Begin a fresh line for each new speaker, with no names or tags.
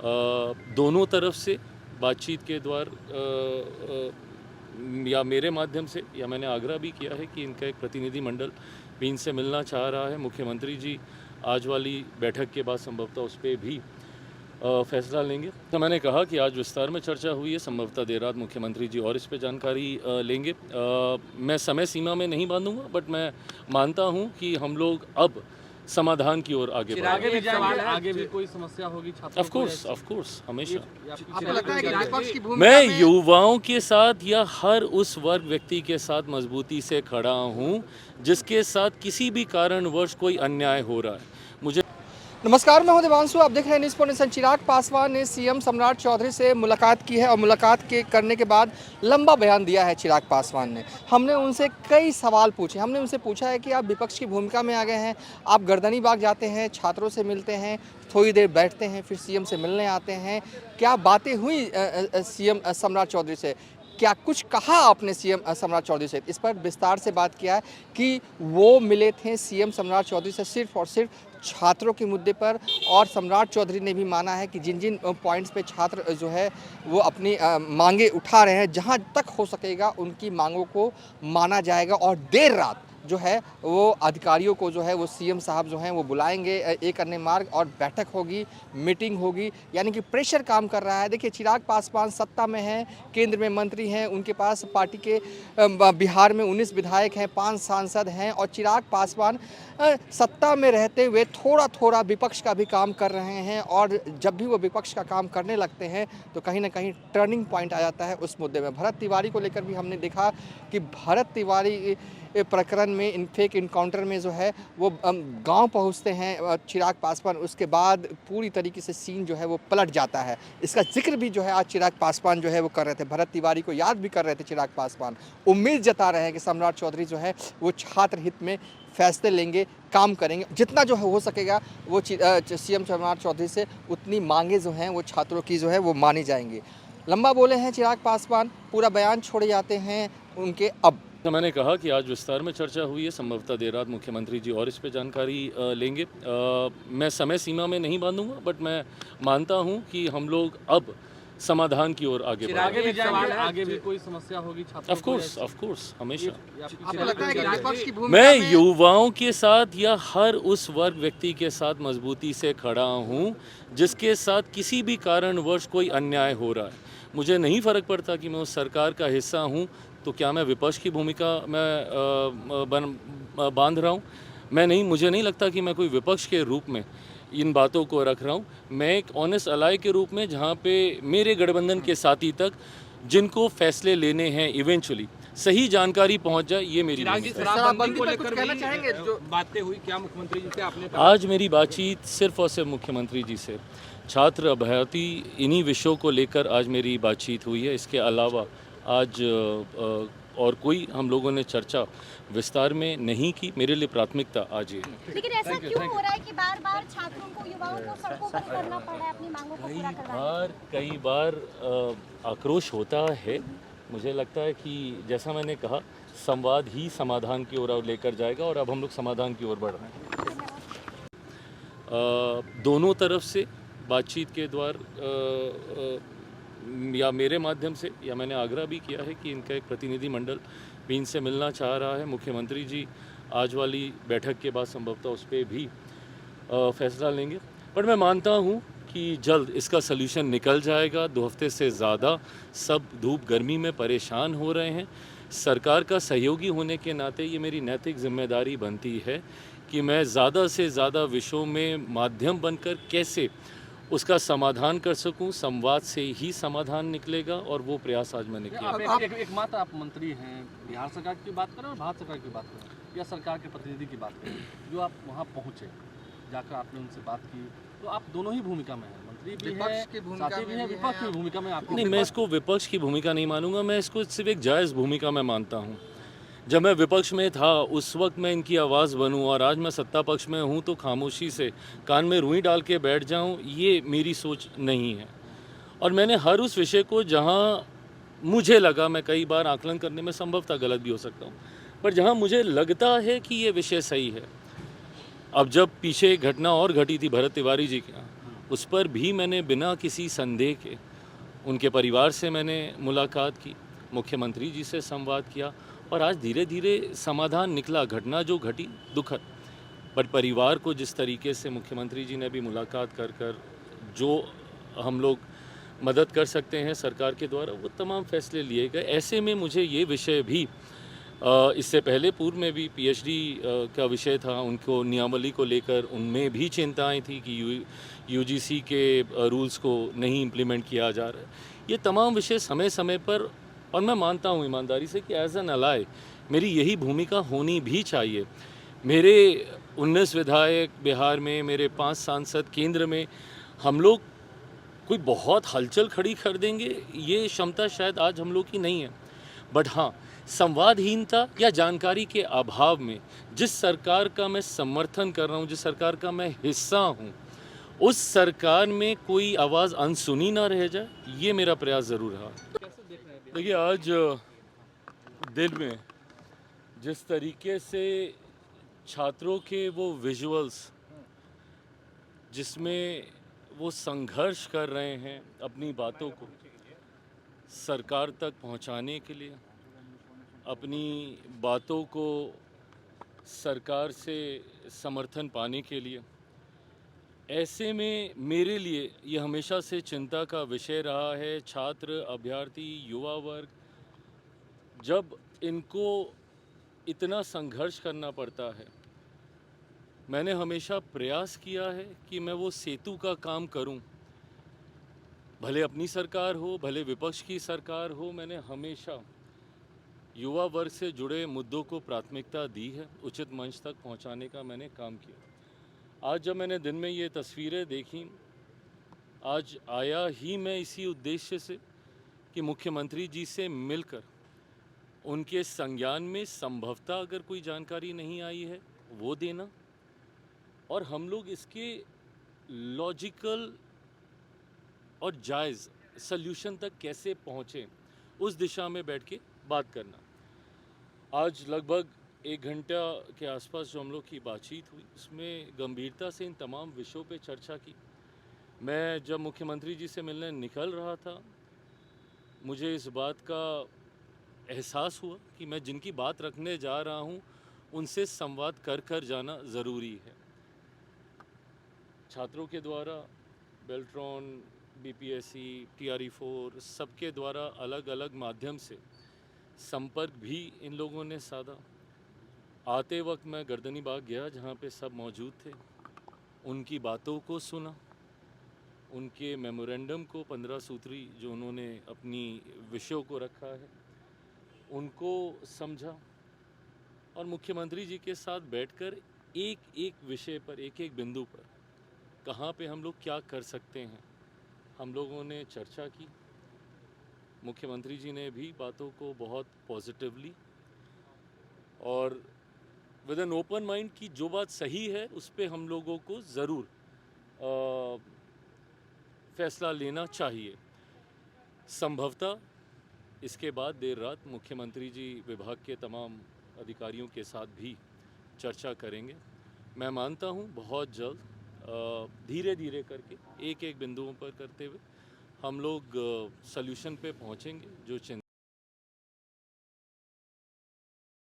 दोनों तरफ से बातचीत के द्वार या मेरे माध्यम से या मैंने आग्रह भी किया है कि इनका एक प्रतिनिधि मंडल भी इनसे मिलना चाह रहा है। मुख्यमंत्री जी आज वाली बैठक के बाद संभवतः उस पर भी फैसला लेंगे। तो मैंने कहा कि आज विस्तार में चर्चा हुई है, संभवतः देर रात मुख्यमंत्री जी और इस पर जानकारी लेंगे। मैं समय सीमा में नहीं बांधूंगा, बट मैं मानता हूं कि हम लोग अब समाधान की ओर आगे बढ़ेंगे।
आगे भी कोई समस्या होगी छात्रों
ऑफ कोर्स हमेशा
आपको लगता है कि विपक्ष की भूमिका
मैं
में
युवाओं के साथ या हर उस वर्ग व्यक्ति के साथ मजबूती से खड़ा हूं जिसके साथ किसी भी कारणवश कोई अन्याय हो रहा है। मुझे
नमस्कार, मैं हूं देवांशु। आप देख रहे हैं न्यूज़ पॉइंट। चिराग पासवान ने सीएम सम्राट चौधरी से मुलाकात की है और मुलाकात करने के बाद लंबा बयान दिया है चिराग पासवान ने। हमने उनसे कई सवाल पूछे। हमने उनसे पूछा है कि आप विपक्ष की भूमिका में आ गए हैं, आप गर्दनी बाग जाते हैं, छात्रों से मिलते हैं, थोड़ी देर बैठते हैं, फिर सीएम से मिलने आते हैं। क्या बातें हुई सीएम सम्राट चौधरी से? क्या कुछ कहा आपने सीएम सम्राट चौधरी से? इस पर विस्तार से बात किया है कि वो मिले थे सीएम सम्राट चौधरी से सिर्फ और सिर्फ छात्रों के मुद्दे पर, और सम्राट चौधरी ने भी माना है कि जिन जिन पॉइंट्स पे छात्र जो है वो अपनी मांगे उठा रहे हैं, जहां तक हो सकेगा उनकी मांगों को माना जाएगा। और देर रात जो है वो अधिकारियों को जो है वो सीएम साहब जो हैं वो बुलाएंगे एक अन्य मार्ग, और बैठक होगी, मीटिंग होगी, यानी कि प्रेशर काम कर रहा है। देखिए, चिराग पासवान सत्ता में हैं, केंद्र में मंत्री हैं, उनके पास पार्टी के बिहार में 19 विधायक हैं, 5 सांसद हैं, और चिराग पासवान सत्ता में रहते हुए थोड़ा थोड़ा विपक्ष का भी काम कर रहे हैं। और जब भी वो विपक्ष का काम करने लगते हैं तो कहीं ना कहीं टर्निंग पॉइंट आ जाता है उस मुद्दे में। भरत तिवारी को लेकर भी हमने देखा कि भरत तिवारी प्रकरण में फेक इनकाउंटर में जो है वो गांव पहुंचते हैं चिराग पासवान, उसके बाद पूरी तरीके से सीन जो है वो पलट जाता है। इसका जिक्र भी जो है आज चिराग पासवान जो है वो कर रहे थे, भरत तिवारी को याद भी कर रहे थे चिराग पासवान। उम्मीद जता रहे हैं कि सम्राट चौधरी जो है वो छात्र हित में फैसले लेंगे, काम करेंगे, जितना जो हो सकेगा वो सीएम सम्राट चौधरी से उतनी मांगे जो हैं वो छात्रों की जो है वो मानी जाएंगी। लंबा बोले हैं चिराग पासवान, पूरा बयान छोड़े जाते हैं उनके। अब
तो मैंने कहा कि आज विस्तार में चर्चा हुई है, संभवतः देर रात मुख्यमंत्री जी और इस पर जानकारी लेंगे। मैं समय सीमा में नहीं बांधूंगा, बट मैं मानता हूं कि हम लोग अब समाधान की ओर आगे बढ़ेंगे।
आगे भी कोई समस्या होगी छात्रों
ऑफ कोर्स हमेशा
आपको लगता है कि विपक्ष की भूमिका
मैं
में
युवाओं के साथ या हर उस वर्ग व्यक्ति के साथ मजबूती से खड़ा हूं जिसके साथ किसी भी कारणवश कोई अन्याय हो रहा है। मुझे नहीं फ़र्क पड़ता कि मैं उस सरकार का हिस्सा हूं, तो क्या मैं विपक्ष की भूमिका में बांध रहा हूं? मैं नहीं, मुझे नहीं लगता कि मैं कोई विपक्ष के रूप में इन बातों को रख रहा हूं। मैं एक ऑनेस्ट अलाय के रूप में, जहां पे मेरे गठबंधन के साथी तक जिनको फैसले लेने हैं इवेंचुअली सही जानकारी पहुंच जाए, ये मेरी
शराबबंदी को लेकर कहना चाहेंगे जो बातें हुई, क्या मुख्यमंत्री जी से आपने
आज मेरी बातचीत सिर्फ और सिर्फ मुख्यमंत्री जी से छात्र अभ्यर्थी इन्हीं विषयों को लेकर आज मेरी बातचीत हुई है। इसके अलावा आज और कोई हम लोगों ने चर्चा विस्तार में नहीं की। मेरे लिए प्राथमिकता आज ये है।
लेकिन ऐसा क्यों हो रहा है कि बार-बार छात्रों को, युवाओं को सड़कों पर उतरना पड़ रहा है अपनी मांगों को पूरा करवाने?
कई बार आक्रोश होता है। मुझे लगता है कि जैसा मैंने कहा, संवाद ही समाधान की ओर लेकर जाएगा, और अब हम लोग समाधान की ओर बढ़ रहे हैं। दोनों तरफ से बातचीत के द्वार या मेरे माध्यम से या मैंने आग्रह भी किया है कि इनका एक प्रतिनिधि मंडल भी इनसे मिलना चाह रहा है। मुख्यमंत्री जी आज वाली बैठक के बाद संभवतः उस पर भी फैसला लेंगे, पर मैं मानता हूं कि जल्द इसका सलूशन निकल जाएगा। 2 हफ्ते से ज़्यादा सब धूप गर्मी में परेशान हो रहे हैं। सरकार का सहयोगी होने के नाते ये मेरी नैतिक जिम्मेदारी बनती है कि मैं ज़्यादा से ज़्यादा विषयों में माध्यम बनकर कैसे उसका समाधान कर सकूं। संवाद से ही समाधान निकलेगा, और वो प्रयास आज मैंने किया।
एक मात्र आप मंत्री हैं, बिहार सरकार की बात करें और भारत सरकार की बात करें या सरकार के प्रतिनिधि की बात करें, जो आप वहाँ पहुँचे, जाकर आपने उनसे बात की, तो आप दोनों ही भूमिका में हैं, मंत्री भी हैं, साथी भी हैं, विपक्ष की भूमिका में आप।
नहीं, मैं इसको विपक्ष की भूमिका नहीं मानूंगा, मैं इसको सिर्फ एक जायज़ भूमिका में मानता हूँ। जब मैं विपक्ष में था उस वक्त मैं इनकी आवाज़ बनूं, और आज मैं सत्ता पक्ष में हूं तो खामोशी से कान में रुई डाल के बैठ जाऊं, ये मेरी सोच नहीं है। और मैंने हर उस विषय को जहां मुझे लगा, मैं कई बार आकलन करने में संभवतः गलत भी हो सकता हूं, पर जहां मुझे लगता है कि ये विषय सही है। अब जब पीछे एक घटना और घटी थी भरत तिवारी जी के यहाँ, उस पर भी मैंने बिना किसी संदेह के उनके परिवार से मैंने मुलाकात की, मुख्यमंत्री जी से संवाद किया और आज धीरे धीरे समाधान निकला। घटना जो घटी दुखद, पर परिवार को जिस तरीके से मुख्यमंत्री जी ने भी मुलाकात कर कर जो हम लोग मदद कर सकते हैं सरकार के द्वारा, वो तमाम फैसले लिए गए। ऐसे में मुझे ये विषय भी इससे पहले पूर्व में भी पीएचडी का विषय था, उनको नियमावली को लेकर उनमें भी चिंताएं थी कि यूजीसी के रूल्स को नहीं इम्प्लीमेंट किया जा रहा है। ये तमाम विषय समय समय पर, और मैं मानता हूँ ईमानदारी से कि एज एन अलाय मेरी यही भूमिका होनी भी चाहिए। मेरे 19 विधायक बिहार में, मेरे 5 सांसद केंद्र में, हम लोग कोई बहुत हलचल खड़ी कर देंगे ये क्षमता शायद आज हम लोग की नहीं है। बट हाँ, संवादहीनता या जानकारी के अभाव में जिस सरकार का मैं समर्थन कर रहा हूँ, जिस सरकार का मैं हिस्सा हूँ, उस सरकार में कोई आवाज़ अनसुनी ना रह जाए, ये मेरा प्रयास ज़रूर रहा।
कैसे देख रहे हैं?
देखिए, आज दिल में जिस तरीके से छात्रों के वो विजुअल्स जिसमें वो संघर्ष कर रहे हैं अपनी बातों को सरकार तक पहुंचाने के लिए, अपनी बातों को सरकार से समर्थन पाने के लिए, ऐसे में मेरे लिए ये हमेशा से चिंता का विषय रहा है। छात्र, अभ्यर्थी, युवा वर्ग, जब इनको इतना संघर्ष करना पड़ता है, मैंने हमेशा प्रयास किया है कि मैं वो सेतु का काम करूं। भले अपनी सरकार हो, भले विपक्ष की सरकार हो, मैंने हमेशा युवा वर्ग से जुड़े मुद्दों को प्राथमिकता दी है, उचित मंच तक पहुंचाने का मैंने काम किया। आज जब मैंने दिन में ये तस्वीरें देखी, आज आया ही मैं इसी उद्देश्य से कि मुख्यमंत्री जी से मिलकर उनके संज्ञान में संभवतः अगर कोई जानकारी नहीं आई है वो देना, और हम लोग इसके लॉजिकल और जायज़ सल्यूशन तक कैसे पहुँचें उस दिशा में बैठ के बात करना। आज लगभग 1 घंटा के आसपास जो हम लोग की बातचीत हुई, उसमें गंभीरता से इन तमाम विषयों पे चर्चा की। मैं जब मुख्यमंत्री जी से मिलने निकल रहा था, मुझे इस बात का एहसास हुआ कि मैं जिनकी बात रखने जा रहा हूँ उनसे संवाद कर कर जाना ज़रूरी है। छात्रों के द्वारा बेल्ट्रॉन, बीपीएससी, टीआरई4 सबके द्वारा अलग अलग माध्यम से संपर्क भी इन लोगों ने साधा। आते वक्त मैं गर्दनी बाग गया जहाँ पे सब मौजूद थे, उनकी बातों को सुना, उनके मेमोरेंडम को 15 सूत्री जो उन्होंने अपनी विषयों को रखा है उनको समझा, और मुख्यमंत्री जी के साथ बैठकर एक एक विषय पर, एक एक बिंदु पर कहाँ पे हम लोग क्या कर सकते हैं, हम लोगों ने चर्चा की। मुख्यमंत्री जी ने भी बातों को बहुत पॉजिटिवली और विद एन ओपन माइंड की जो बात सही है उस पे हम लोगों को ज़रूर फैसला लेना चाहिए। संभवतः इसके बाद देर रात मुख्यमंत्री जी विभाग के तमाम अधिकारियों के साथ भी चर्चा करेंगे। मैं मानता हूँ बहुत जल्द धीरे धीरे करके एक एक बिंदुओं पर करते हुए हम लोग सल्यूशन पे पहुँचेंगे। जो चिंता